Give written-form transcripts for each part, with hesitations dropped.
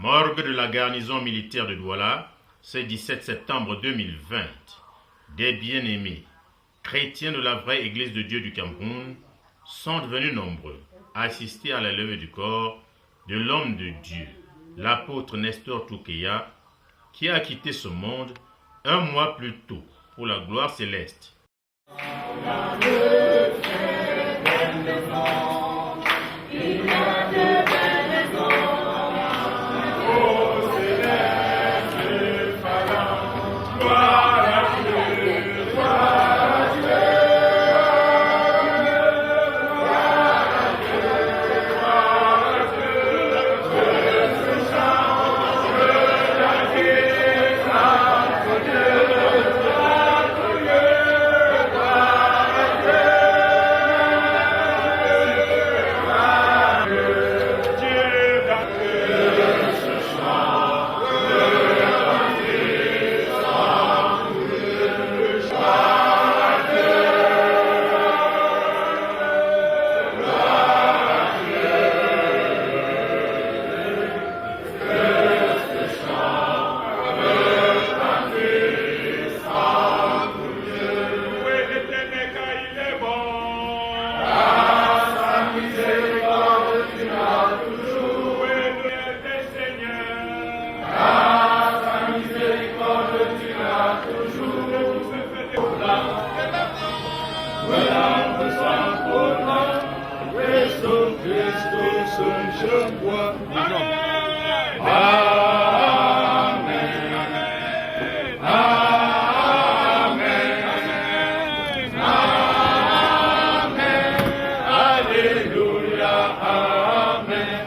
Morgue de la garnison militaire de Douala, ce 17 septembre 2020. Des bien-aimés, chrétiens de la vraie Église de Dieu du Cameroun, sont devenus nombreux à assister à la levée du corps de l'homme de Dieu, l'apôtre Nestor Toukeya, qui a quitté ce monde un mois plus tôt pour la gloire céleste.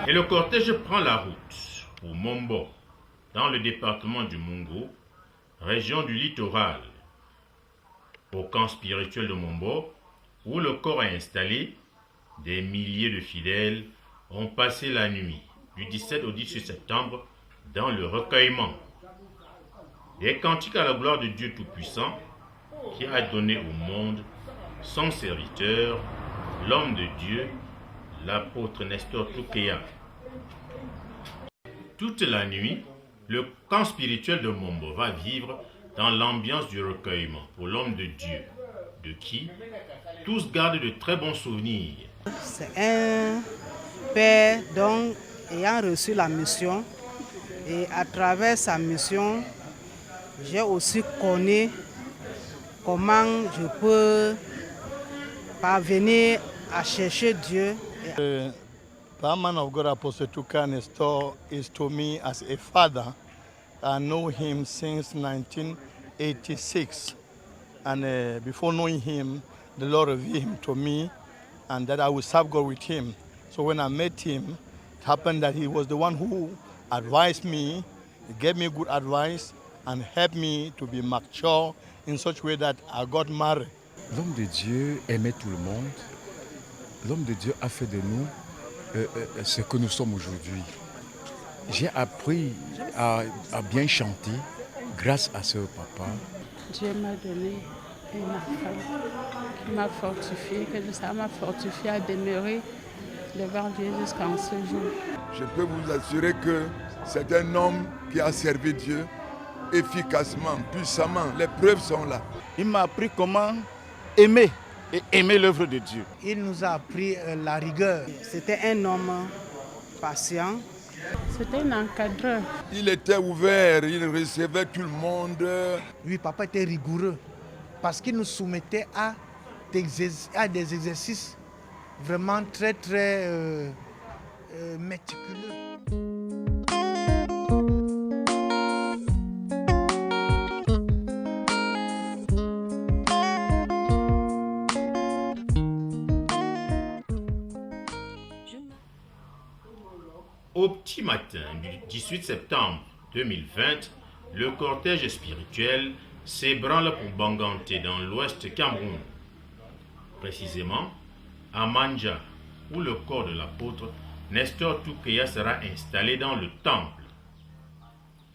Et le cortège prend la route pour Mombo, dans le département du Mungo, région du littoral, au camp spirituel de Mombo, où le corps est installé. Des milliers de fidèles ont passé la nuit du 17 au 18 septembre dans le recueillement. Des cantiques à la gloire de Dieu Tout-Puissant qui a donné au monde son serviteur, l'homme de Dieu, l'apôtre Nestor Toukeya. Toute la nuit, le camp spirituel de Mombo va vivre dans l'ambiance du recueillement pour l'homme de Dieu, de qui tous gardent de très bons souvenirs. C'est un père donc ayant reçu la mission, et à travers sa mission, j'ai aussi connu comment je peux parvenir à chercher Dieu. The man of God, Apostle Toukeya Nestor, is to me as a father. I know him since 1986, and before knowing him, the Lord revealed him to me, and that I will serve God with him. So when I met him, it happened that he was the one who advised me, gave me good advice, and helped me to be mature in such a way that I got married. L'homme de Dieu aimait tout le monde. L'homme de Dieu a fait de nous ce que nous sommes aujourd'hui. J'ai appris à bien chanter grâce à ce papa. Dieu m'a donné une femme qui m'a fortifié, que ça m'a fortifié à demeurer devant Dieu jusqu'en ce jour. Je peux vous assurer que c'est un homme qui a servi Dieu efficacement, puissamment. Les preuves sont là. Il m'a appris comment aimer et aimer l'œuvre de Dieu. Il nous a appris la rigueur. C'était un homme patient. C'était un encadreur. Il était ouvert, il recevait tout le monde. Oui, papa était rigoureux parce qu'il nous soumettait à des exercices vraiment très méticuleux. Au petit matin du 18 septembre 2020, le cortège spirituel s'ébranle pour Banganté dans l'ouest Cameroun, précisément à Manja, où le corps de l'apôtre Nestor Toukeya sera installé dans le temple.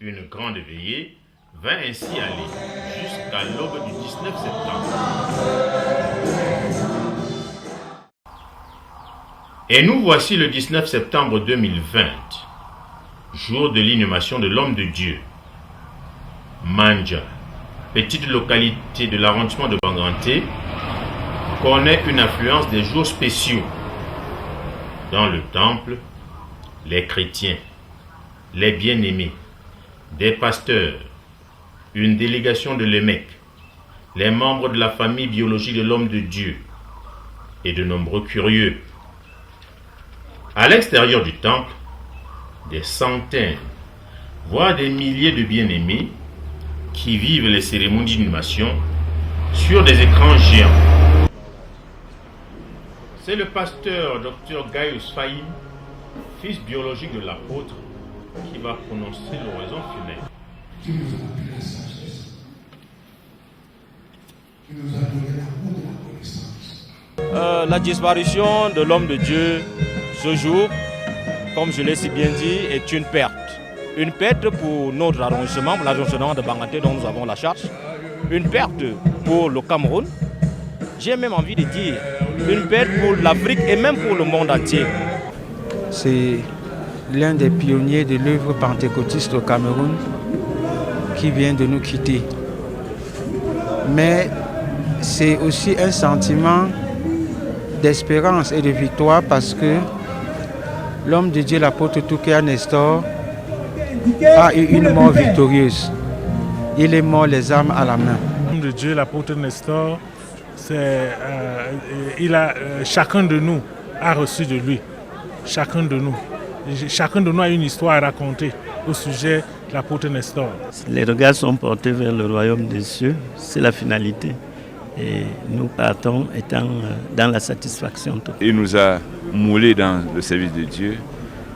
Une grande veillée va ainsi aller jusqu'à l'aube du 19 septembre. Et nous voici le 19 septembre 2020, jour de l'inhumation de l'homme de Dieu. Manja, petite localité de l'arrondissement de Banganté, connaît une influence des jours spéciaux. Dans le temple, les chrétiens, les bien-aimés, des pasteurs, une délégation de l'émec, les membres de la famille biologique de l'homme de Dieu et de nombreux curieux. À l'extérieur du temple, des centaines, voire des milliers de bien-aimés qui vivent les cérémonies d'inhumation sur des écrans géants. C'est le pasteur Dr Gaius Fahim, fils biologique de l'apôtre, qui va prononcer l'oraison funèbre. Qui nous a appris la sagesse, qui nous a donné l'amour de la connaissance. La disparition de l'homme de Dieu ce jour, comme je l'ai si bien dit, est une perte. Une perte pour notre arrondissement, l'arrondissement de Banganté dont nous avons la charge. Une perte pour le Cameroun. J'ai même envie de dire une perte pour l'Afrique et même pour le monde entier. C'est l'un des pionniers de l'œuvre pentecôtiste au Cameroun qui vient de nous quitter. Mais c'est aussi un sentiment d'espérance et de victoire parce que l'homme de Dieu, l'apôtre Toukéa Nestor, a eu une mort victorieuse. Il est mort les armes à la main. L'homme de Dieu, l'apôtre Nestor, chacun de nous a reçu de lui. Chacun de nous a une histoire à raconter au sujet de l'apôtre Nestor. Les regards sont portés vers le royaume des cieux, c'est la finalité. Et nous partons étant dans la satisfaction. Il nous a moulés dans le service de Dieu,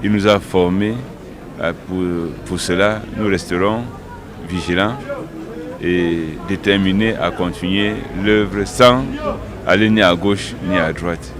il nous a formés. Pour cela, nous resterons vigilants et déterminés à continuer l'œuvre sans aller ni à gauche ni à droite.